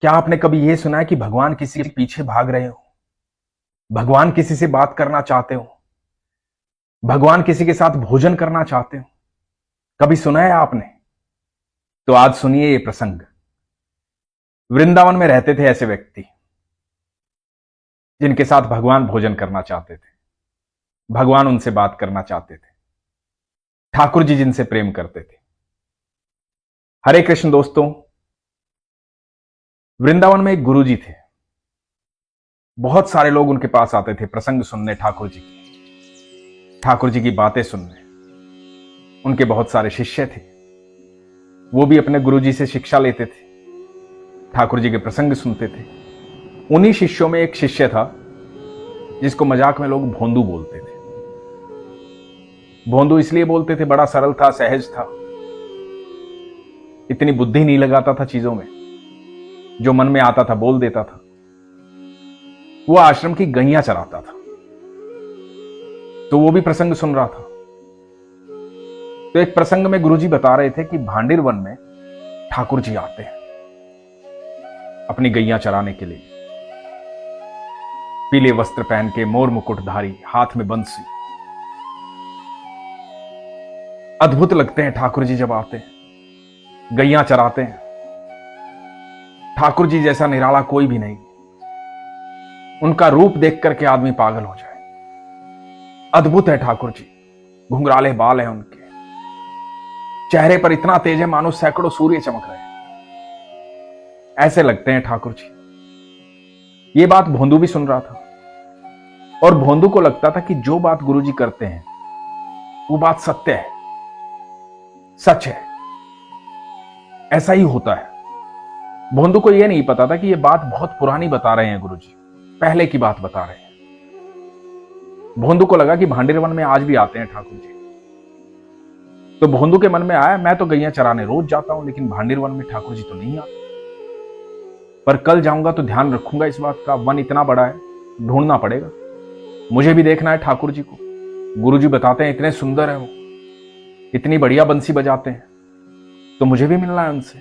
क्या आपने कभी यह सुना है कि भगवान किसी के पीछे भाग रहे हो? भगवान किसी से बात करना चाहते हो? भगवान किसी के साथ भोजन करना चाहते हो? कभी सुना है आपने? तो आज सुनिए ये प्रसंग। वृंदावन में रहते थे ऐसे व्यक्ति जिनके साथ भगवान भोजन करना चाहते थे। भगवान उनसे बात करना चाहते थे। ठाकुर जी जिनसे प्रेम करते थे। हरे कृष्ण दोस्तों, वृंदावन में एक गुरु जी थे। बहुत सारे लोग उनके पास आते थे प्रसंग सुनने, ठाकुर जी की, ठाकुर जी की बातें सुनने। उनके बहुत सारे शिष्य थे। वो भी अपने गुरु जी से शिक्षा लेते थे, ठाकुर जी के प्रसंग सुनते थे। उन्हीं शिष्यों में एक शिष्य था जिसको मजाक में लोग भोंदू बोलते थे। भोंदू इसलिए बोलते थे, बड़ा सरल था, सहज था, इतनी बुद्धि नहीं लगाता था चीजों में, जो मन में आता था बोल देता था। वो आश्रम की गैया चराता था, तो वो भी प्रसंग सुन रहा था। तो एक प्रसंग में गुरुजी बता रहे थे कि भांडिर वन में ठाकुर जी आते हैं अपनी गैया चराने के लिए। पीले वस्त्र पहन के, मोर मुकुटधारी, हाथ में बंसी। अद्भुत लगते हैं ठाकुर जी जब आते हैं, गैया चराते हैं। ठाकुर जी जैसा निराला कोई भी नहीं। उनका रूप देख करके आदमी पागल हो जाए। अद्भुत है ठाकुर जी। घुंघराले बाल हैं उनके, चेहरे पर इतना तेज है मानो सैकड़ों सूर्य चमक रहे हैं। ऐसे लगते हैं ठाकुर जी। ये बात भोंदू भी सुन रहा था, और भोंदू को लगता था कि जो बात गुरुजी करते हैं वो बात सत्य है, सच है, ऐसा ही होता है। भोंदू को यह नहीं पता था कि यह बात बहुत पुरानी बता रहे हैं गुरुजी, पहले की बात बता रहे हैं। भोंदू को लगा कि भांडिर वन में आज भी आते हैं ठाकुर जी। तो भोंदू के मन में आया, मैं तो गैया चराने रोज जाता हूं, लेकिन भांडिर वन में ठाकुर जी तो नहीं आते। पर कल जाऊंगा तो ध्यान रखूंगा इस बात का। वन इतना बड़ा है, ढूंढना पड़ेगा, मुझे भी देखना है ठाकुर जी को। गुरुजी बताते हैं इतने सुंदर है वो, इतनी बढ़िया बंसी बजाते हैं, तो मुझे भी मिलना है उनसे।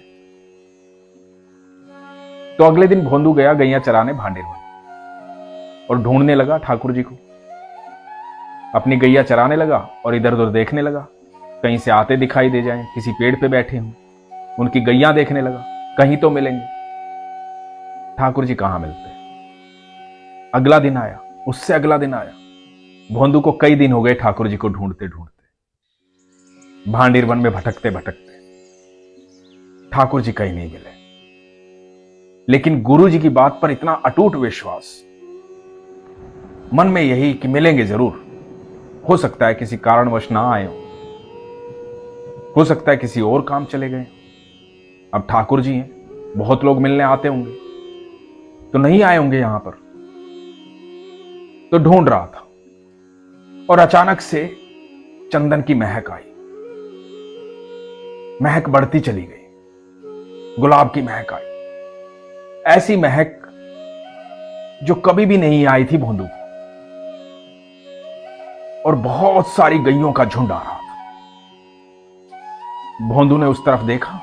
तो अगले दिन भोंदू गया गैया चराने भांडिर वन, और ढूंढने लगा ठाकुर जी को। अपनी गैया चराने लगा और इधर उधर देखने लगा, कहीं से आते दिखाई दे जाएं, किसी पेड़ पे बैठे हों। उनकी गैया देखने लगा, कहीं तो मिलेंगे। ठाकुर जी कहां मिलते। अगला दिन आया, उससे अगला दिन आया। भोंदू को कई दिन हो गए ठाकुर जी को ढूंढते ढूंढते, भांडिर वन में भटकते भटकते। ठाकुर जी कहीं नहीं मिले, लेकिन गुरु जी की बात पर इतना अटूट विश्वास, मन में यही कि मिलेंगे जरूर। हो सकता है किसी कारणवश ना आए हो सकता है किसी और काम चले गए। अब ठाकुर जी हैं, बहुत लोग मिलने आते होंगे, तो नहीं आए होंगे यहां पर। तो ढूंढ रहा था, और अचानक से चंदन की महक आई। महक बढ़ती चली गई, गुलाब की महक आई, ऐसी महक जो कभी भी नहीं आई थी भोंदू को। और बहुत सारी गैयों का झुंड आ रहा था। भोंदू ने उस तरफ देखा,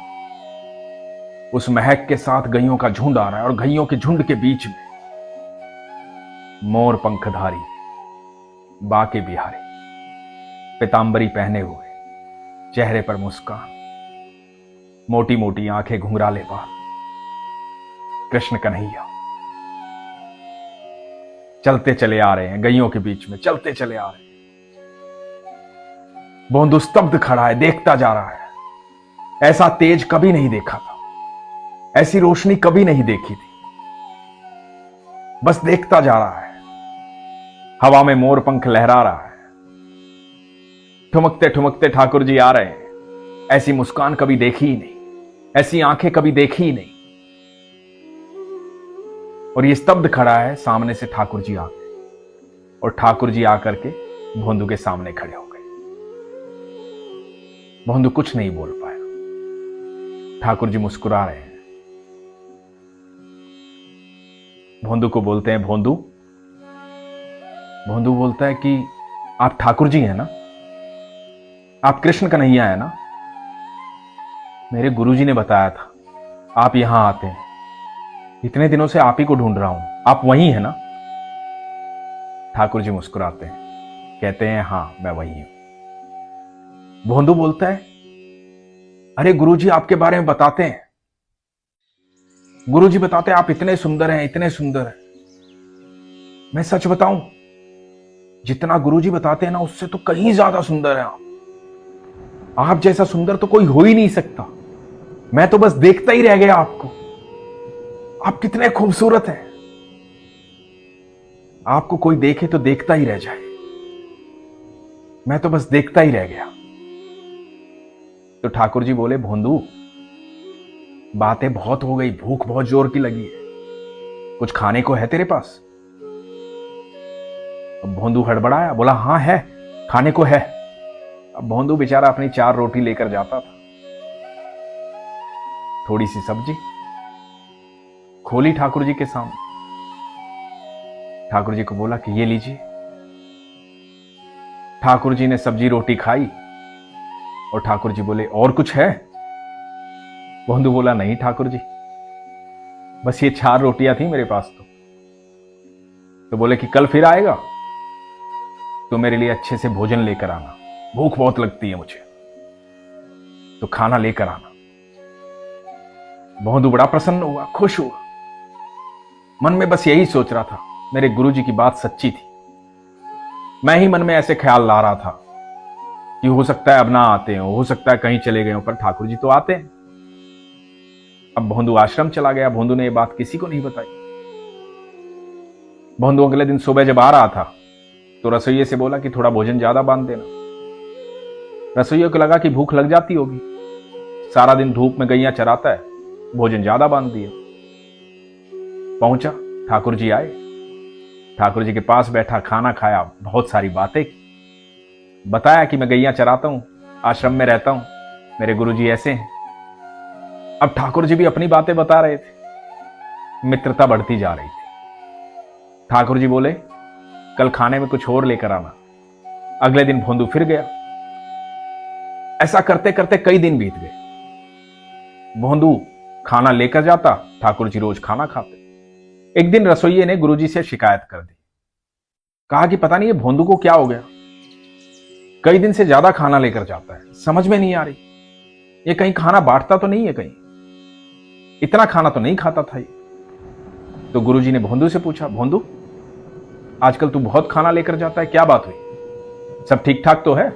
उस महक के साथ गैयों का झुंड आ रहा है, और गैयों के झुंड के बीच में मोर पंखधारी, बाके बिहारी, पीतांबरी पहने हुए, चेहरे पर मुस्कान, मोटी मोटी आंखें, घुंघराले बाल, कृष्ण कन्हैया चलते चले आ रहे हैं गैयों के बीच में, चलते चले आ रहे हैं। भोंदू स्तब्ध खड़ा है, देखता जा रहा है। ऐसा तेज कभी नहीं देखा था, ऐसी रोशनी कभी नहीं देखी थी। बस देखता जा रहा है। हवा में मोर पंख लहरा रहा है। ठुमकते ठुमकते ठाकुर जी आ रहे हैं। ऐसी मुस्कान कभी देखी ही नहीं, ऐसी आंखें कभी देखी ही नहीं। और ये स्तब्ध खड़ा है, सामने से ठाकुर जी आ गए, और ठाकुर जी आकर के भोंदू के सामने खड़े हो गए। भोंदू कुछ नहीं बोल पाया। ठाकुर जी मुस्कुरा रहे हैं। भोंदू को बोलते हैं, भोंदू। भोंदू बोलता है कि आप ठाकुर जी हैं ना, आप कृष्ण कन्हैया हैं ना, मेरे गुरुजी ने बताया था आप यहां आते हैं। इतने दिनों से आप ही को ढूंढ रहा हूं, आप वही है ना? ठाकुर जी मुस्कुराते हैं, कहते हैं हाँ मैं वही हूं। भोंदू बोलता है, अरे गुरुजी आपके बारे में बताते हैं। गुरुजी बताते हैं आप इतने सुंदर हैं, इतने सुंदर हैं। मैं सच बताऊं, जितना गुरुजी बताते हैं ना उससे तो कहीं ज्यादा सुंदर है आप जैसा सुंदर तो कोई हो ही नहीं सकता। मैं तो बस देखता ही रह गया आपको। आप कितने खूबसूरत हैं, आपको कोई देखे तो देखता ही रह जाए। मैं तो बस देखता ही रह गया। तो ठाकुर जी बोले, भोंदू बातें बहुत हो गई, भूख बहुत जोर की लगी है, कुछ खाने को है तेरे पास? अब भोंदू हड़बड़ाया, बोला हाँ है, खाने को है। अब भोंदू बेचारा अपनी 4 रोटी लेकर जाता था, थोड़ी सी सब्जी खोली ठाकुर जी के सामने। ठाकुर जी को बोला कि ये लीजिए। ठाकुर जी ने सब्जी रोटी खाई और ठाकुर जी बोले, और कुछ है? भोंदू बोला, नहीं ठाकुर जी, बस ये 4 रोटियां थी मेरे पास। तो बोले कि कल फिर आएगा तो मेरे लिए अच्छे से भोजन लेकर आना, भूख बहुत लगती है मुझे, तो खाना लेकर आना। भोंदू बड़ा प्रसन्न हुआ, खुश हुआ। मन में बस यही सोच रहा था, मेरे गुरुजी की बात सच्ची थी। मैं ही मन में ऐसे ख्याल ला रहा था कि हो सकता है अब ना आते हो सकता है कहीं चले गए हो, पर ठाकुर जी तो आते हैं। अब भोंदू आश्रम चला गया। भोंदू ने यह बात किसी को नहीं बताई। भोंदू अगले दिन सुबह जब आ रहा था तो रसोइये से बोला कि थोड़ा भोजन ज्यादा बांध देना। रसोइये को लगा कि भूख लग जाती होगी, सारा दिन धूप में गैया चराता है, भोजन ज्यादा बांध दिया। पहुंचा, ठाकुर जी आए, ठाकुर जी के पास बैठा, खाना खाया, बहुत सारी बातें की, बताया कि मैं गैया चराता हूं, आश्रम में रहता हूं, मेरे गुरुजी ऐसे हैं। अब ठाकुर जी भी अपनी बातें बता रहे थे, मित्रता बढ़ती जा रही थी। ठाकुर जी बोले, कल खाने में कुछ और लेकर आना। अगले दिन भोंदू फिर गया। ऐसा करते करते कई दिन बीत गए। भोंदू खाना लेकर जाता, ठाकुर जी रोज खाना खाते। एक दिन रसोइये ने गुरुजी से शिकायत कर दी, कहा कि पता नहीं ये भोंदू को क्या हो गया, कई दिन से ज्यादा खाना लेकर जाता है, समझ में नहीं आ रही, ये कहीं खाना बांटता तो नहीं है, कहीं इतना खाना तो नहीं खाता था ये। तो गुरुजी ने भोंदू से पूछा, भोंदू आजकल तू बहुत खाना लेकर जाता है, क्या बात हुई? सब ठीक ठाक तो है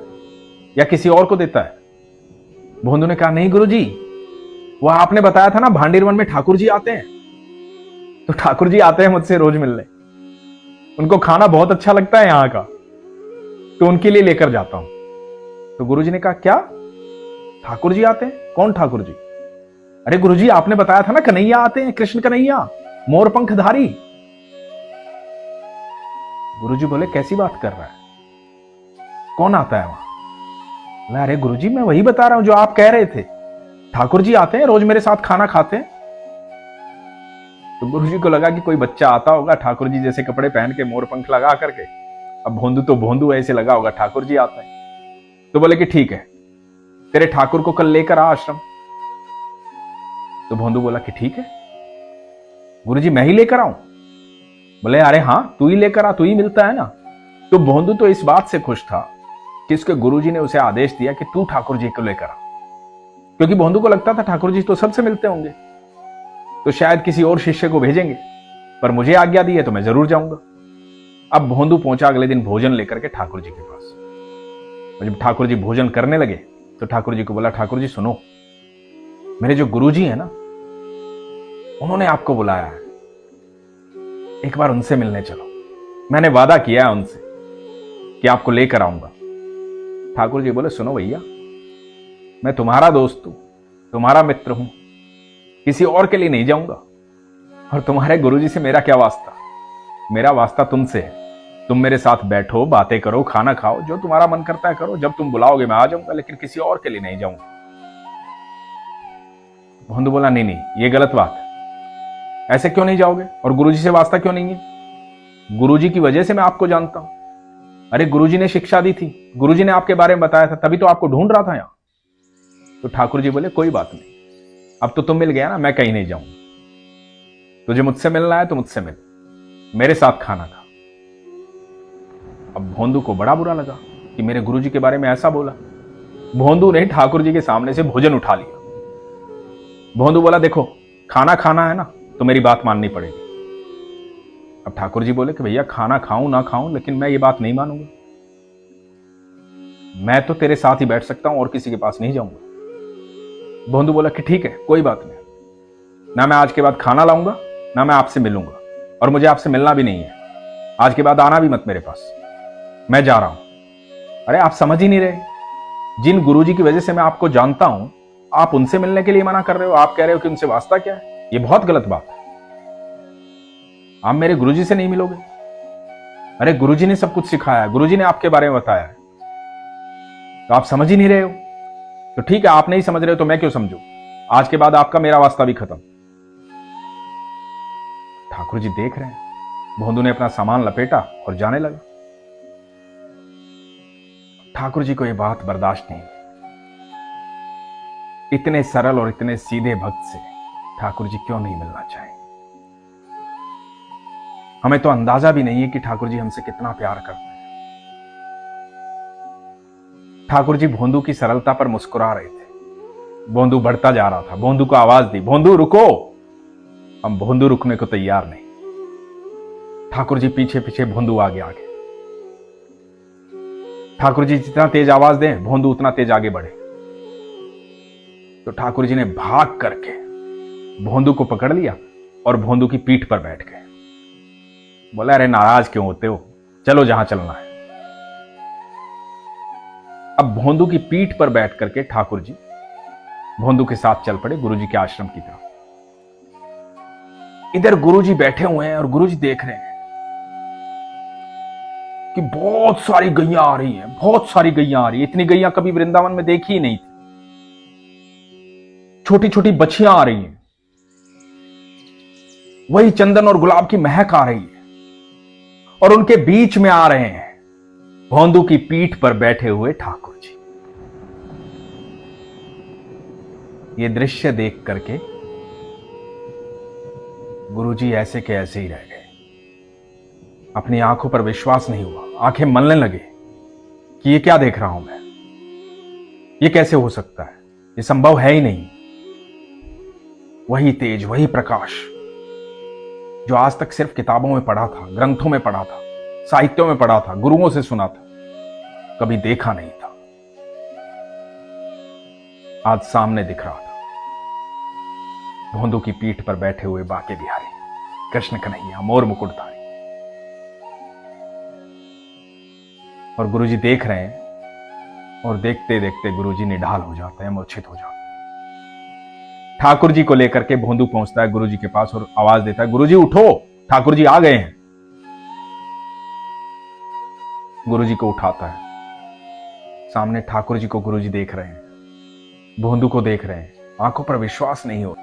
या किसी और को देता है? भोंदू ने कहा, नहीं गुरुजी, वह आपने बताया था ना भांडीरवन में ठाकुर जी आते हैं, तो ठाकुर जी आते हैं मुझसे रोज मिलने, उनको खाना बहुत अच्छा लगता है यहां का, तो उनके लिए लेकर जाता हूं। तो गुरुजी ने कहा, क्या ठाकुर जी आते हैं? कौन ठाकुर जी? अरे गुरुजी आपने बताया था ना कन्हैया आते हैं, कृष्ण कन्हैया, मोर पंखधारी। गुरुजी बोले, कैसी बात कर रहा है, कौन आता है वहां? अरे गुरुजी मैं वही बता रहा हूं जो आप कह रहे थे, ठाकुर जी आते हैं, रोज मेरे साथ खाना खाते हैं। तो गुरुजी को लगा कि कोई बच्चा आता होगा ठाकुर जी जैसे कपड़े पहन के, मोर पंख लगा करके। अब भोंदू तो भोंदू, ऐसे लगा होगा ठाकुर जी आता है। तो बोले कि ठीक है, तेरे ठाकुर को कल लेकर आ आश्रम। तो भोंदू बोला कि ठीक है गुरुजी, मैं ही लेकर आऊं? बोले अरे हां, तू ही लेकर आ, तू ही मिलता है ना। तो भोंदू तो इस बात से खुश था कि उसके गुरुजी ने उसे आदेश दिया कि तू ठाकुर जी को लेकर आ, क्योंकि भोंदू को लगता था ठाकुर जी तो सबसे मिलते होंगे, तो शायद किसी और शिष्य को भेजेंगे, पर मुझे आज्ञा दी है तो मैं जरूर जाऊंगा। अब भोंदू पहुंचा अगले दिन भोजन लेकर के ठाकुर जी के पास। और जब ठाकुर जी भोजन करने लगे तो ठाकुर जी को बोला, ठाकुर जी सुनो, मेरे जो गुरुजी हैं ना, उन्होंने आपको बुलाया है, एक बार उनसे मिलने चलो, मैंने वादा किया है उनसे कि आपको लेकर आऊंगा। ठाकुर जी बोले, सुनो भैया, मैं तुम्हारा दोस्त हूं, तुम्हारा मित्र हूं, किसी और के लिए नहीं जाऊंगा, और तुम्हारे गुरुजी से मेरा क्या वास्ता? मेरा वास्ता तुमसे है। तुम मेरे साथ बैठो, बातें करो, खाना खाओ, जो तुम्हारा मन करता है करो, जब तुम बुलाओगे मैं आ जाऊंगा, लेकिन किसी और के लिए नहीं जाऊंगा। भोंदू बोला, नहीं नहीं, ये गलत बात है, ऐसे क्यों नहीं जाओगे? और गुरुजी से वास्ता क्यों नहीं है? गुरुजी की वजह से मैं आपको जानता हूं। अरे गुरुजी ने शिक्षा दी थी, गुरुजी ने आपके बारे में बताया था, तभी तो आपको ढूंढ रहा था यहां। तो ठाकुर जी बोले, कोई बात नहीं, अब तो तुम मिल गया ना, मैं कहीं नहीं जाऊंगा। तुझे मुझसे मिलना है तो मुझसे मिल, मेरे साथ खाना खा। अब भोंदू को बड़ा बुरा लगा कि मेरे गुरुजी के बारे में ऐसा बोला। भोंदू ने ठाकुर जी के सामने से भोजन उठा लिया। भोंदू बोला, देखो खाना खाना है ना तो मेरी बात माननी पड़ेगी। अब ठाकुर जी बोले कि भैया खाना खाऊं ना खाऊं, लेकिन मैं ये बात नहीं मानूंगा। मैं तो तेरे साथ ही बैठ सकता हूं और किसी के पास नहीं जाऊंगा। भोंदू बोला कि ठीक है, कोई बात नहीं, ना मैं आज के बाद खाना लाऊंगा ना मैं आपसे मिलूंगा, और मुझे आपसे मिलना भी नहीं है। आज के बाद आना भी मत मेरे पास, मैं जा रहा हूं। अरे आप समझ ही नहीं रहे, जिन गुरुजी की वजह से मैं आपको जानता हूं, आप उनसे मिलने के लिए मना कर रहे हो। आप कह रहे हो कि उनसे वास्ता क्या है, ये बहुत गलत बात है। आप मेरे गुरुजी से नहीं मिलोगे। अरे गुरुजी ने सब कुछ सिखाया है, गुरुजी ने आपके बारे में बताया है, तो आप समझ ही नहीं रहे हो। तो ठीक है, आप नहीं समझ रहे हो तो मैं क्यों समझूं। आज के बाद आपका मेरा वास्ता भी खत्म। ठाकुर जी देख रहे हैं। भोंदू ने अपना सामान लपेटा और जाने लगा। ठाकुर जी को यह बात बर्दाश्त नहीं। इतने सरल और इतने सीधे भक्त से ठाकुर जी क्यों नहीं मिलना चाहेंगे। हमें तो अंदाजा भी नहीं है कि ठाकुर जी हमसे कितना प्यार करते हैं। ठाकुर जी भोंदू की सरलता पर मुस्कुरा रहे थे। भोंदू बढ़ता जा रहा था। भोंदू को आवाज दी, भोंदू रुको। हम भोंदू रुकने को तैयार नहीं। ठाकुर जी पीछे पीछे, भोंदू आगे आगे। ठाकुर जी जितना तेज आवाज दें, भोंदू उतना तेज आगे बढ़े। तो ठाकुर जी ने भाग करके भोंदू को पकड़ लिया और भोंदू की पीठ पर बैठ गए। बोला, अरे नाराज क्यों होते हो, चलो जहां चलना है। अब भोंदू की पीठ पर बैठ करके ठाकुर जी भोंदू के साथ चल पड़े गुरुजी के आश्रम की तरफ। इधर गुरुजी बैठे हुए हैं और गुरुजी देख रहे हैं कि बहुत सारी गैया आ रही हैं, बहुत सारी गैया आ रही है। इतनी गैया कभी वृंदावन में देखी ही नहीं थी। छोटी छोटी बछियां आ रही हैं, वही चंदन और गुलाब की महक आ रही है, और उनके बीच में आ रहे हैं भोंदू की पीठ पर बैठे हुए ठाकुर जी। ये दृश्य देख करके गुरुजी ऐसे के ऐसे ही रह गए। अपनी आंखों पर विश्वास नहीं हुआ। आंखें मलने लगे कि ये क्या देख रहा हूं मैं, ये कैसे हो सकता है, ये संभव है ही नहीं। वही तेज, वही प्रकाश जो आज तक सिर्फ किताबों में पढ़ा था, ग्रंथों में पढ़ा था, साहित्यों में पढ़ा था, गुरुओं से सुना था, कभी देखा नहीं था, आज सामने दिख रहा था। भोंदू की पीठ पर बैठे हुए बाके बिहारी, कृष्ण कन्हैया, मोर मुकुटधारी। और गुरुजी देख रहे हैं, और देखते देखते गुरुजी निढाल हो जाते हैं, मूर्छित हो जाते हैं। ठाकुर जी को लेकर के भोंदू पहुंचता है गुरुजी के पास और आवाज देता है, गुरुजी उठो, ठाकुर जी आ गए हैं। गुरुजी को उठाता है। सामने ठाकुर जी को गुरुजी देख रहे हैं, भोंदू को देख रहे हैं। आंखों पर विश्वास नहीं हो।